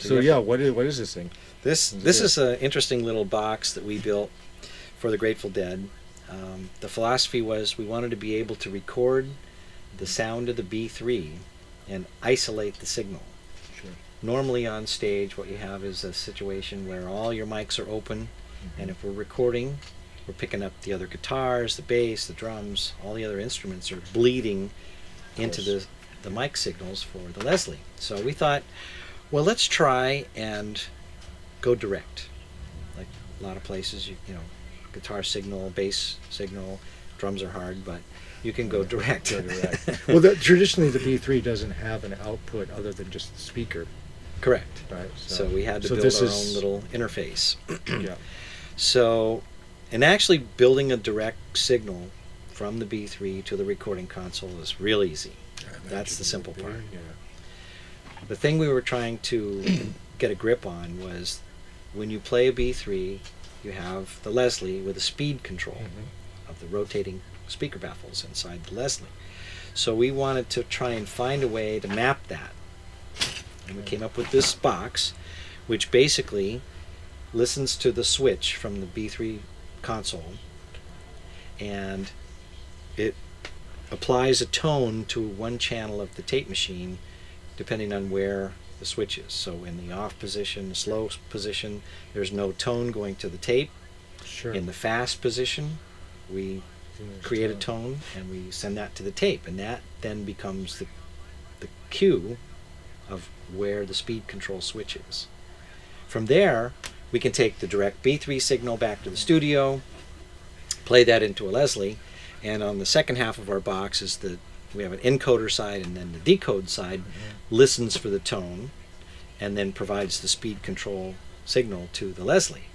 So yeah, what is this thing? This is an interesting little box that we built for the Grateful Dead. The philosophy was we wanted to be able to record the sound of the B3 and isolate the signal. Sure. Normally on stage what you have is a situation where all your mics are open, and if we're recording, we're picking up the other guitars, the bass, the drums, all the other instruments are bleeding into the mic signals for the Leslie. So we thought, well, let's try and go direct. Like a lot of places, you know, guitar signal, bass signal, drums are hard, but you can go direct. Go direct. Well, traditionally the B3 doesn't have an output other than just the speaker. Correct. Right. So we had to build our own little interface. Yeah. So, and actually building a direct signal from the B3 to the recording console is real easy. That's the simple part. Yeah. The thing we were trying to get a grip on was when you play a B3, you have the Leslie with a speed control of the rotating speaker baffles inside the Leslie. So we wanted to try and find a way to map that. And we came up with this box, which basically listens to the switch from the B3 console, and it applies a tone to one channel of the tape machine depending on where the switch is. So in the off position, the slow position, there's no tone going to the tape. Sure. In the fast position, we create a tone and we send that to the tape, and that then becomes the cue of where the speed control switch is. From there, we can take the direct B3 signal back to the studio, play that into a Leslie, and on the second half of our box is we have an encoder side, and then the decode side listens for the tone and then provides the speed control signal to the Leslie.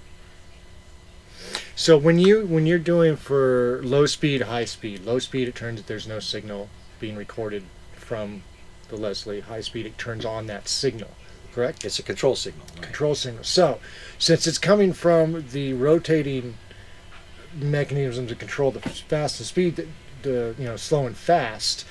So when you're doing for low speed, it turns that there's no signal being recorded from the Leslie. High speed, it turns on that signal, correct? It's a control signal. Right? Control signal. So since it's coming from the rotating mechanism to control the fast and speed, the slow and fast,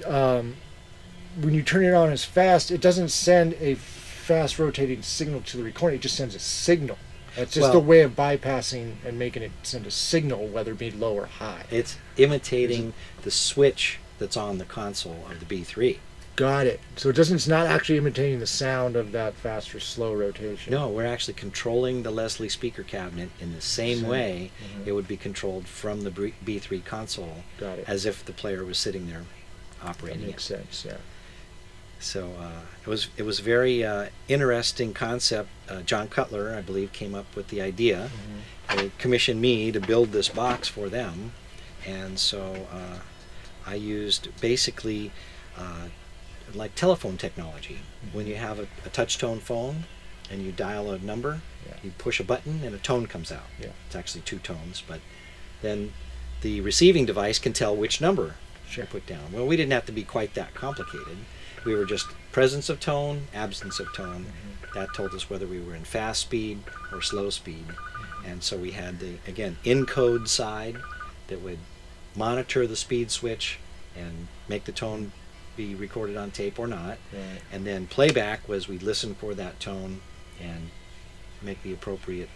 when you turn it on as fast, it doesn't send a fast rotating signal to the recording, it just sends a signal. It's just a way of bypassing and making it send a signal, whether it be low or high. It's imitating the switch that's on the console of the B3. Got it. So it's not actually imitating the sound of that fast or slow rotation. No, we're actually controlling the Leslie speaker cabinet in the same way it would be controlled from the B3 console. Got it. As if the player was sitting there operating That makes sense, yeah. So it was a very interesting concept. John Cutler, I believe, came up with the idea. They commissioned me to build this box for them, and so I used basically like telephone technology. When you have a touch-tone phone and you dial a number, you push a button and a tone comes out. It's actually two tones, but then the receiving device can tell which number to put down. Well, we didn't have to be quite that complicated. We were just presence of tone, absence of tone. That told us whether we were in fast speed or slow speed. And so we had the, again, encode side that would monitor the speed switch and make the tone be recorded on tape or not. And then playback was we'd listen for that tone and make the appropriate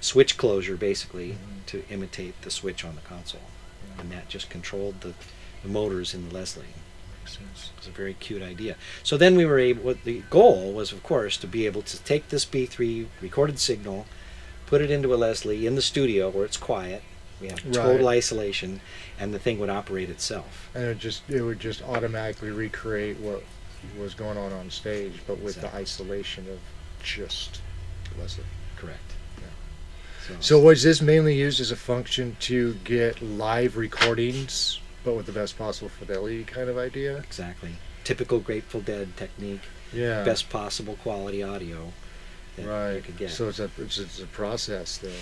switch closure, basically, to imitate the switch on the console. And that just controlled the motors in the Leslie. It was a very cute idea. So then we were able, the goal was, of course, to be able to take this B3 recorded signal, put it into a Leslie in the studio where it's quiet. We have total isolation, and the thing would operate itself. And it would just automatically recreate what was going on stage, but with the isolation of just Leslie. Correct. So was this mainly used as a function to get live recordings, but with the best possible fidelity kind of idea? Exactly. Typical Grateful Dead technique. Yeah. Best possible quality audio that you could get. So it's a process then.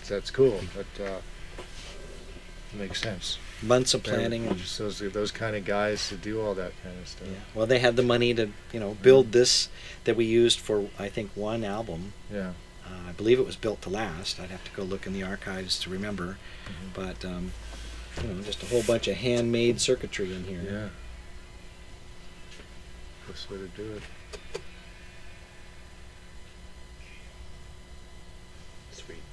That's cool. That makes sense. Months of planning. And those kind of guys to do all that kind of stuff. Yeah. Well, they had the money to build this that we used for, I think, one album. Yeah. I believe it was built to last. I'd have to go look in the archives to remember. But just a whole bunch of handmade circuitry in here. Yeah. Best way to do it. Sweet.